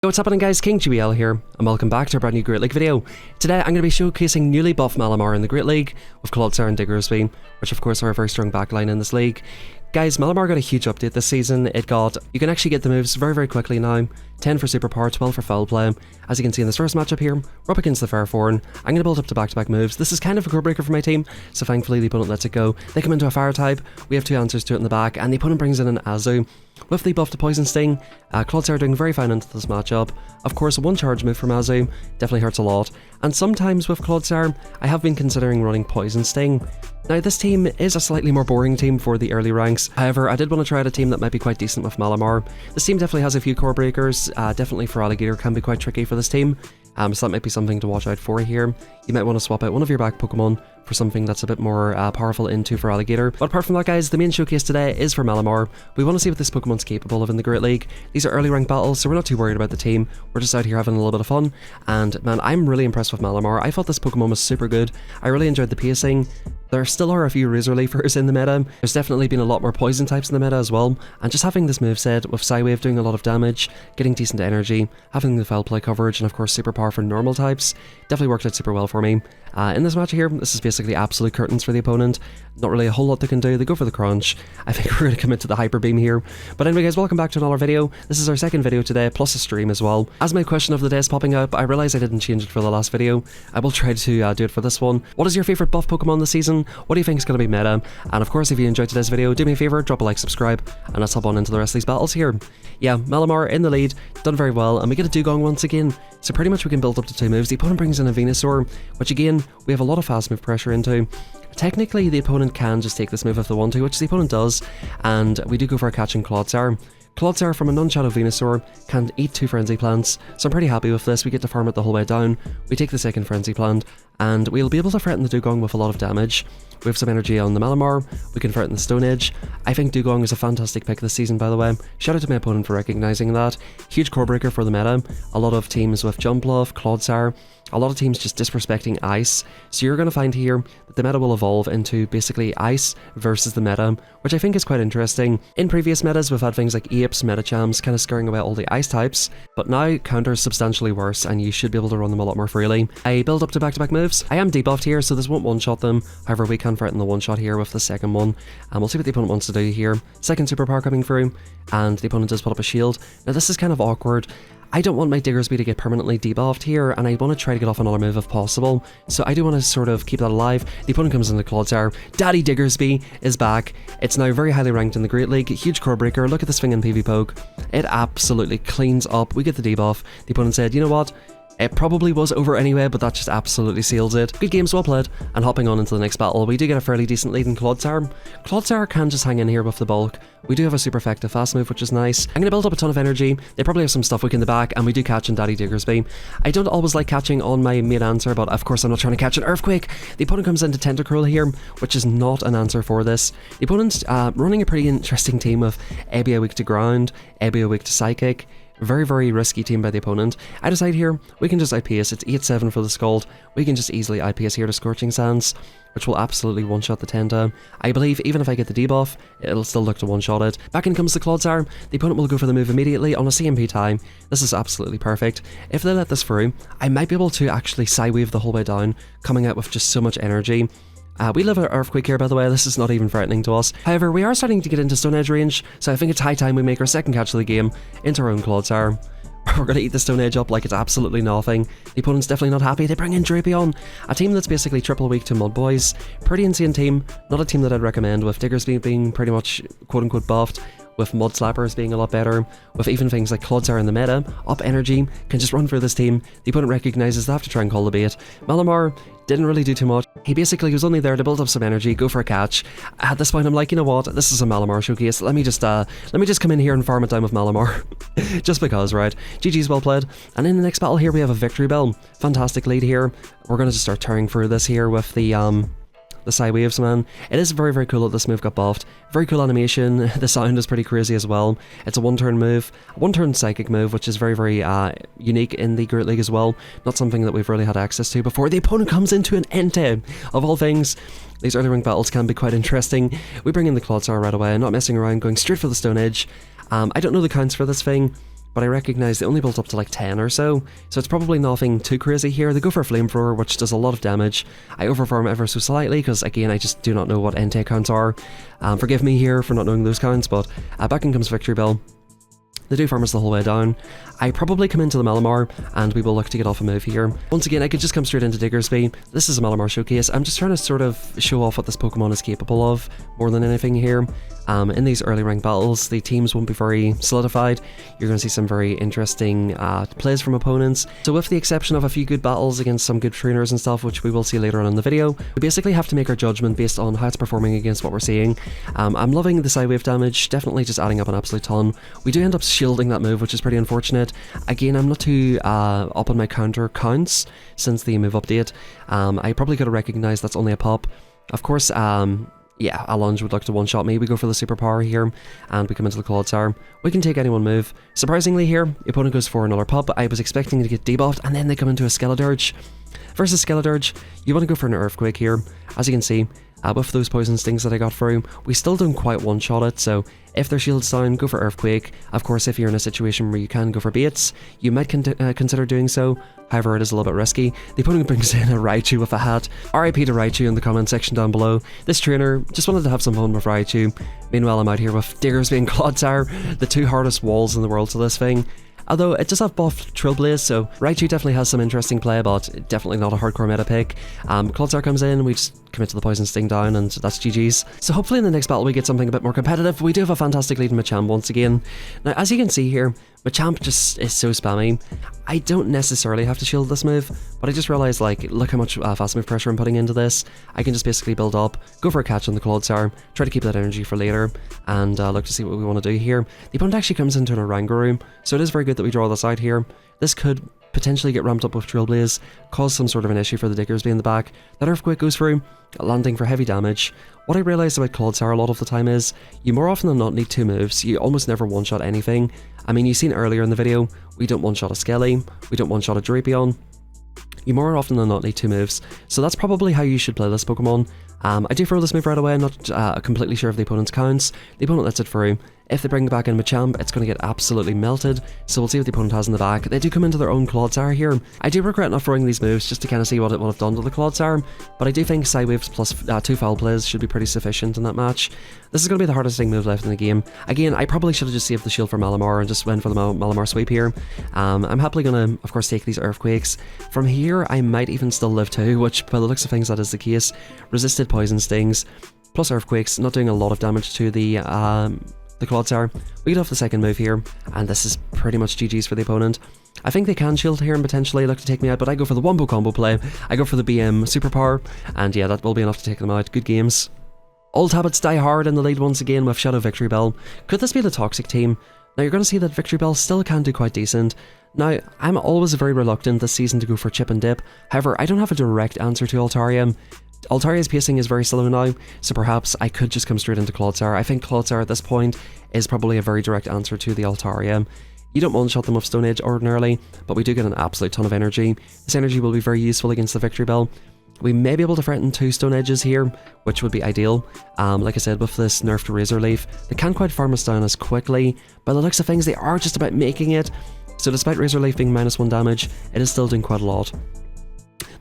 Yo, what's happening guys, King GBL here, and welcome back to a brand new Great League video. Today I'm going to be showcasing newly buffed Malamar in the Great League with Clodsire and Diggersby, which of course are a very strong backline in this league. Guys, Malamar got a huge update this season. You can actually get the moves very quickly now. 10 for super power, 12 for foul play. As you can see in this first matchup here, we're up against the Fairthorn. I'm going to build up to back-to-back moves. This is kind of a code breaker for my team, so thankfully the opponent lets it go. They come into a fire type, we have two answers to it in the back, and the opponent brings in an Azu. With the buff to Poison Sting, Clodsire doing very fine into this matchup. Of course, one charge move from Azu definitely hurts a lot, and sometimes with Clodsire, I have been considering running Poison Sting. Now, this team is a slightly more boring team for the early ranks. However, I did want to try out a team that might be quite decent with Malamar. This team definitely has a few core breakers. Definitely for Alligator can be quite tricky for this team. So that might be something to watch out for here. You might want to swap out one of your back Pokemon for something that's a bit more powerful into for Alligator. But apart from that guys, the main showcase today is for Malamar. We want to see what this Pokemon's capable of in the Great League. These are early rank battles, so we're not too worried about the team. We're just out here having a little bit of fun. And man, I'm really impressed with Malamar. I thought this Pokemon was super good. I really enjoyed the pacing. There still are a few Razor Leafers in the meta. There's definitely been a lot more poison types in the meta as well. And just having this moveset with Psywave doing a lot of damage, getting decent energy, having the foul play coverage, and of course super power for normal types, definitely worked out super well for me. In this match here, this is basically absolute curtains for the opponent. Not really a whole lot they can do. They go for the crunch. I think we're going to commit to the Hyper Beam here. But anyway guys, welcome back to another video. This is our second video today, plus a stream as well. As my question of the day is popping up, I realize I didn't change it for the last video. I will try to do it for this one. What is your favorite buff Pokemon this season? What do you think is going to be meta? And of course, if you enjoyed today's video, do me a favor, drop a like, subscribe, and let's hop on into the rest of these battles here. Yeah, Malamar in the lead, done very well, and we get a Dugong once again. So pretty much we can build up to two moves. The opponent brings in a Venusaur, which again, we have a lot of fast move pressure into. Technically, the opponent can just take this move if they want to, which the opponent does, and we do go for a catching Clodsire. Clodsire from a non-shadow Venusaur can eat two Frenzy Plants, so I'm pretty happy with this. We get to farm it the whole way down, we take the second Frenzy Plant, and we'll be able to threaten the Dugong with a lot of damage. We have some energy on the Malamar, we can threaten the Stone Edge. I think Dugong is a fantastic pick this season, by the way. Shout out to my opponent for recognizing that. Huge core breaker for the meta. A lot of teams with Jumpluff, Clodsire, a lot of teams just disrespecting Ice. So you're going to find here that the meta will evolve into basically Ice versus the meta, which I think is quite interesting. In previous metas, we've had things like Apes, Medichams kind of scaring away all the Ice types, but now counter's substantially worse and you should be able to run them a lot more freely. I build up to back-to-back moves. I am debuffed here, so this won't one-shot them. However, we can threaten the one-shot here with the second one, and we'll see what the opponent wants to do here. Second superpower coming through, and the opponent does put up a shield. Now this is kind of awkward. I don't want my Diggersby to get permanently debuffed here, and I want to try to get off another move if possible, so I do want to sort of keep that alive. The opponent comes into Clodsire. Daddy Diggersby is back. It's now very highly ranked in the Great League. Huge core breaker. Look at this thing in PV Poke. It absolutely cleans up. We get the debuff. The opponent said, you know what? It probably was over anyway, but that just absolutely seals it. Good games, well played. And hopping on into the next battle, we do get a fairly decent lead in Clodsire. Clodsire can just hang in here with the bulk. We do have a super effective fast move, which is nice. I'm going to build up a ton of energy. They probably have some stuff weak in the back, and we do catch in Daddy Diggersby. I don't always like catching on my main answer, but of course I'm not trying to catch an Earthquake. The opponent comes into Tentacruel here, which is not an answer for this. The opponent's running a pretty interesting team of Ebia weak to ground, Ebia weak to psychic. Very risky team by the opponent. I decide here, we can just IPS. It's 8-7 for the Scald. We can just easily IPS here to Scorching Sands, which will absolutely one-shot the Tenta. I believe even if I get the debuff, it'll still look to one-shot it. Back in comes the Clodsire. The opponent will go for the move immediately on a CMP tie. This is absolutely perfect. If they let this through, I might be able to actually Psywave the whole way down, coming out with just so much energy. We live at Earthquake here, by the way. This is not even threatening to us. However, we are starting to get into Stone Edge range, so I think it's high time we make our second catch of the game into our own Clodsire. We're going to eat the Stone Edge up like it's absolutely nothing. The opponent's definitely not happy. They bring in Drapion, a team that's basically triple weak to Mud Boys. Pretty insane team. Not a team that I'd recommend, with Diggersby being pretty much quote-unquote buffed, with Mud Slappers being a lot better, with even things like Clodsire in the meta. Up energy, can just run through this team. The opponent recognizes they have to try and call the bait. Malamar didn't really do too much. He basically was only there to build up some energy, go for a catch. At this point I'm like, you know what, this is a Malamar showcase. Let me just come in here and farm it down with Malamar. Just because, right? GG's well played. And in the next battle here we have a Victory Bell. Fantastic lead here. We're going to just start tearing through this here with the Psywaves, man. It is very cool that this move got buffed. Very cool animation. The sound is pretty crazy as well. It's a one-turn move, a one-turn psychic move, which is very unique in the Great League as well. Not something that we've really had access to before. The opponent comes into an Entei, of all things. These early rank battles can be quite interesting. We bring in the Clodsire right away, not messing around, going straight for the Stone Edge. I don't know the counts for this thing. but I recognise they only built up to like 10 or so it's probably nothing too crazy here. They go for a flamethrower, which does a lot of damage. I overfarm ever so slightly because again I just do not know what intake counts are. Forgive me here for not knowing those counts, but back in comes Victory Bell. They do farm us the whole way down. I probably come into the Malamar and we will look to get off a move here. Once again, I could just come straight into Diggersby. This is a Malamar showcase. I'm just trying to sort of show off what this Pokemon is capable of more than anything here. In these early rank battles, the teams won't be very solidified. You're going to see some very interesting plays from opponents. So with the exception of a few good battles against some good trainers and stuff, which we will see later on in the video, we basically have to make our judgment based on how it's performing against what we're seeing. I'm loving the Psywave damage, definitely just adding up an absolute ton. We do end up shielding that move, which is pretty unfortunate. Again, I'm not too up on my counter counts since the move update. I probably could have recognised that's only a pop. Of course, yeah, a lunge would look to one-shot me. We go for the superpower here, and we come into the Clodsire. We can take any one move. Surprisingly here, the opponent goes for another pop. I was expecting to get debuffed, and then they come into a Skeledirge. Versus Skeledirge, you want to go for an Earthquake here. As you can see, with those poison stings that I got through, we still don't quite one-shot it, so if their shield's down, go for Earthquake. Of course, if you're in a situation where you can go for baits, you might consider doing so. However, it is a little bit risky. The opponent brings in a Raichu with a hat. RIP to Raichu in the comment section down below. This trainer just wanted to have some fun with Raichu. Meanwhile, I'm out here with Diggersby and Clodsire, the two hardest walls in the world to this thing. Although it does have buff Trailblaze, so Raichu definitely has some interesting play, but definitely not a hardcore meta pick. Clodsire comes in, we just commit to the Poison Sting down, and that's GG's. So hopefully in the next battle we get something a bit more competitive. We do have a fantastic lead in Machamp once again. Now, as you can see here, Machamp just is so spammy. I don't necessarily have to shield this move, but I just realised, like, look how much fast move pressure I'm putting into this. I can just basically build up, go for a catch on the Clodsire, try to keep that energy for later, and look to see what we want to do here. The opponent actually comes into an Oranguru, so it is very good that we draw this out here. This could potentially get ramped up with Trailblaze, cause some sort of an issue for the Diggersby in the back. That Earthquake goes through, landing for heavy damage. What I realised about Clodsire a lot of the time is, you more often than not need two moves. You almost never one-shot anything. I mean, you've seen earlier in the video, we don't one-shot a Skelly, we don't one-shot a Drapion. You more often than not need two moves, so that's probably how you should play this Pokemon. I do throw this move right away. I'm not completely sure of the opponent's counts. The opponent lets it through. If they bring back in Machamp, it's going to get absolutely melted, so we'll see what the opponent has in the back. They do come into their own Clodsire here. I do regret not throwing these moves just to kind of see what it would have done to the Clodsire, but I do think Psywaves plus 2 foul plays should be pretty sufficient in that match. This is going to be the hardest thing move left in the game. Again, I probably should have just saved the shield for Malamar and just went for the Malamar sweep here. I'm happily going to, of course, take these Earthquakes. From here, I might even still live too, which, by the looks of things, that is the case. Resisted Poison Stings, plus Earthquakes, not doing a lot of damage to the Clodsire. We get off the second move here, and this is pretty much GG's for the opponent. I think they can shield here and potentially look to take me out, but I go for the Wombo combo play. I go for the BM superpower, and yeah, that will be enough to take them out. Good games. Old habits die hard in the lead once again with Shadow Victory Bell. Could this be the toxic team? Now you're going to see that Victory Bell still can do quite decent. Now, I'm always very reluctant this season to go for Chip and Dip. However, I don't have a direct answer to Altaria. Altaria's pacing is very slow now, so perhaps I could just come straight into Clodsire. I think Clodsire at this point is probably a very direct answer to the Altaria. You don't one-shot them with Stone Edge ordinarily, but we do get an absolute ton of energy. This energy will be very useful against the Victory Bell. We may be able to threaten 2 Stone Edges here, which would be ideal. Like I said, with this nerfed Razor Leaf, they can't quite farm us down as quickly. By the looks of things, they are just about making it. So despite Razor Leaf being -1 damage, it is still doing quite a lot.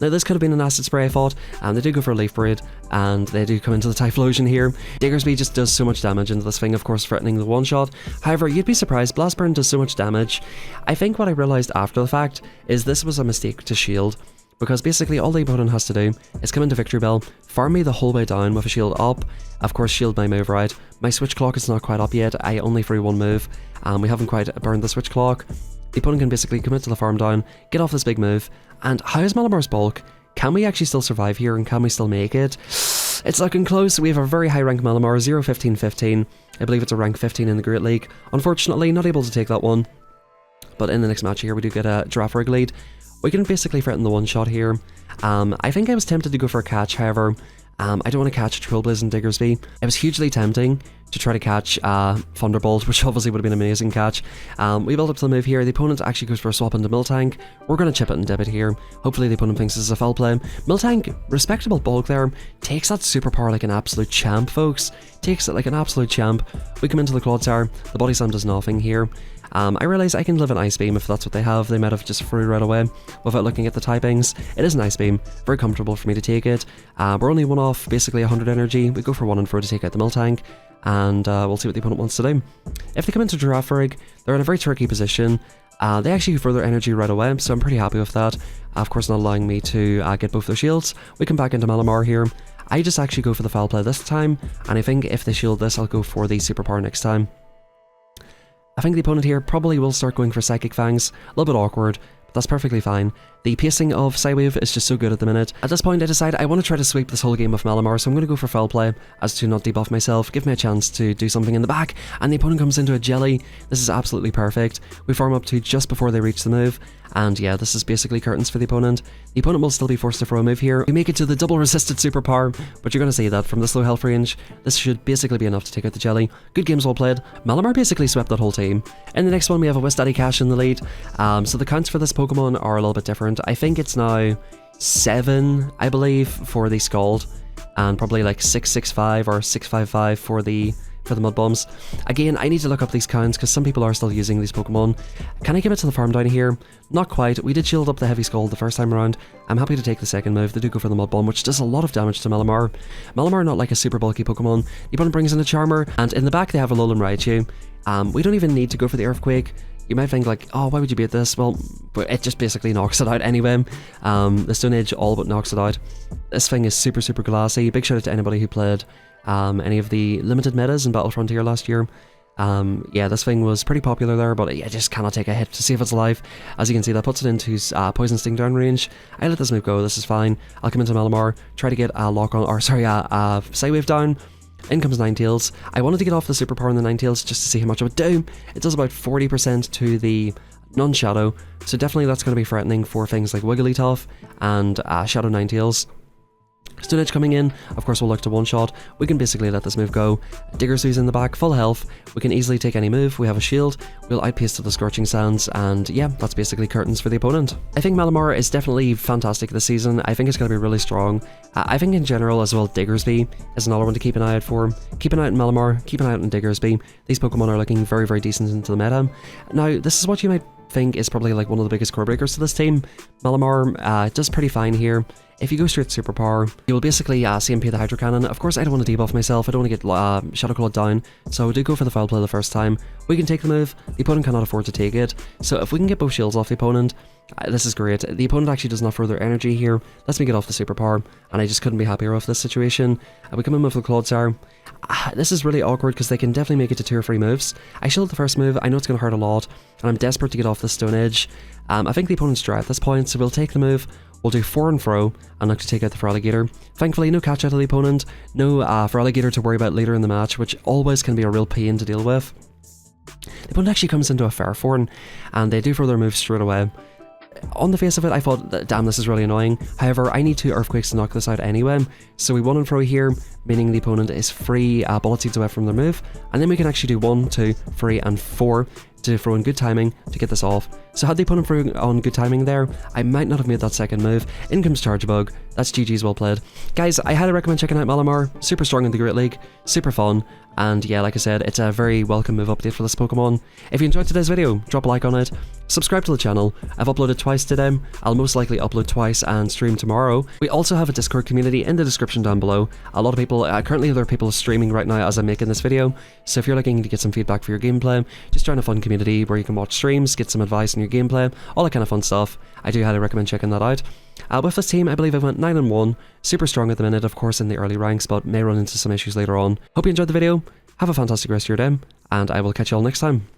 Now this could have been an Acid Spray, I thought, and they do go for a Leaf Braid, and they do come into the Typhlosion here. Diggersby just does so much damage into this thing, of course threatening the one-shot. However, you'd be surprised, Blast Burn does so much damage. I think what I realised after the fact is this was a mistake to shield, because basically all the opponent has to do is come into Victory Bell, farm me the whole way down with a shield up, of course shield my move right. My switch clock is not quite up yet, I only threw one move, and we haven't quite burned the switch clock. The opponent can basically commit to the farm down, get off this big move, and how is Malamar's bulk? Can we actually still survive here, and can we still make it? It's looking close. We have a very high rank Malamar, 0-15-15. I believe it's a rank 15 in the Great League. Unfortunately, not able to take that one. But in the next match here, we do get a Giraffe Rig lead. We can basically threaten the one-shot here. I think I was tempted to go for a catch, however, I don't want to catch Trailblaze and Diggersby. It was hugely tempting to try to catch Thunderbolt, which obviously would have been an amazing catch. We build up to the move here. The opponent actually goes for a swap into Miltank. We're going to chip it and dip it here. Hopefully the opponent thinks this is a foul play. Miltank, respectable bulk there, takes that superpower like an absolute champ, folks. Takes it like an absolute champ. We come into the Clodsire. The Body Slam does nothing here. I realise I can live an Ice Beam if that's what they have. They might have just threw right away without looking at the typings. It is an Ice Beam, very comfortable for me to take it. We're only one off, basically 100 energy. We go for 1 and 4 to take out the Miltank, and we'll see what the opponent wants to do. If they come into Giraffe Rig, they're in a very tricky position. They actually further energy right away, so I'm pretty happy with that. Of course, not allowing me to get both their shields. We come back into Malamar here. I just actually go for the foul play this time, and I think if they shield this, I'll go for the superpower next time. I think the opponent here probably will start going for Psychic Fangs. A little bit awkward, but that's perfectly fine. The pacing of Psywave is just so good at the minute. At this point, I decide I want to try to sweep this whole game with Malamar, so I'm going to go for foul play as to not debuff myself, give me a chance to do something in the back, and the opponent comes into a jelly. This is absolutely perfect. We farm up to just before they reach the move, and yeah, this is basically curtains for the opponent. The opponent will still be forced to throw a move here. We make it to the double resisted superpower, but you're going to see that from this low health range, this should basically be enough to take out the jelly. Good games well played. Malamar basically swept that whole team. In the next one, we have a Wisdaddy Cash in the lead. So the counts for this Pokemon are a little bit different. I think it's now 7, I believe, for the Scald, and probably like 665 or 655 for the Mud Bombs. Again, I need to look up these counts because some people are still using these Pokemon. Can I give it to the farm down here? Not quite. We did shield up the Heavy Scald the first time around. I'm happy to take the second move. They do go for the Mud Bomb, which does a lot of damage to Malamar. Malamar not like a super bulky Pokemon. The opponent brings in a Charmer, and in the back they have a Alolan Raichu. We don't even need to go for the Earthquake. You might think like, oh, why would you beat this? Well, it just basically knocks it out anyway. The Stone Age all but knocks it out. This thing is super, super glassy. Big shout out to anybody who played any of the limited metas in Battle Frontier last year. Yeah, this thing was pretty popular there, but I just cannot take a hit to see if it's alive. As you can see, that puts it into Poison Sting down range. I let this move go, this is fine. I'll come into Malamar, try to get a lock on, or sorry, Psywave down. In comes Ninetales. I wanted to get off the superpower on the Ninetales just to see how much it would do. It does about 40% to the non-Shadow, so definitely that's going to be threatening for things like Wigglytuff and Shadow Ninetales. Stone Edge coming in, of course we'll look to one-shot. We can basically let this move go. Diggersby's in the back, full health. We can easily take any move, we have a shield. We'll outpace to the Scorching Sands, and yeah, that's basically curtains for the opponent. I think Malamar is definitely fantastic this season. I think it's going to be really strong. I think in general as well, Diggersby is another one to keep an eye out for. Keep an eye out in Malamar, keep an eye out in Diggersby. These Pokemon are looking very, very decent into the meta. Now, this is what you might think is probably like one of the biggest core breakers to this team. Malamar does pretty fine here. If you go straight to Superpower, you will basically CMP the Hydro Cannon. Of course, I don't want to debuff myself, I don't want to get Shadow Claw down, so I do go for the foul play the first time. We can take the move, the opponent cannot afford to take it, so if we can get both shields off the opponent, this is great. The opponent actually does not further energy here, lets me get off the Superpower, and I just couldn't be happier with this situation. We come in with the Clodsire. This is really awkward because they can definitely make it to 2 or 3 moves. I shield the first move, I know it's going to hurt a lot, and I'm desperate to get off the Stone Edge. I think the opponent's dry at this point, so we'll take the move. We'll do 4 and throw, and look to take out the Feraligatr. Thankfully, no catch out of the opponent, no Feraligatr to worry about later in the match, which always can be a real pain to deal with. The opponent actually comes into a Fairforn, and they do further moves straight away. On the face of it, I thought, damn, this is really annoying. However, I need 2 Earthquakes to knock this out anyway, so we 1 and throw here, meaning the opponent is 3 Bullet Seeds away from their move, and then we can actually do 1, 2, 3, and 4 to throw in good timing to get this off. So had the opponent thrown on good timing there, I might not have made that second move. In comes Charge Bug. That's GG's well played. Guys, I highly recommend checking out Malamar. Super strong in the Great League, super fun, and yeah, like I said, it's a very welcome move update for this Pokemon. If you enjoyed today's video, drop a like on it, subscribe to the channel. I've uploaded twice today, I'll most likely upload twice and stream tomorrow. We also have a Discord community in the description down below. A lot of people, currently there are people streaming right now as I'm making this video, so if you're looking to get some feedback for your gameplay, just join a fun community where you can watch streams, get some advice on your gameplay, all that kind of fun stuff. I do highly recommend checking that out. With this team, I believe I went 9 and 1, super strong at the minute, of course in the early ranks, but may run into some issues later on. Hope you enjoyed the video, have a fantastic rest of your day, and I will catch you all next time.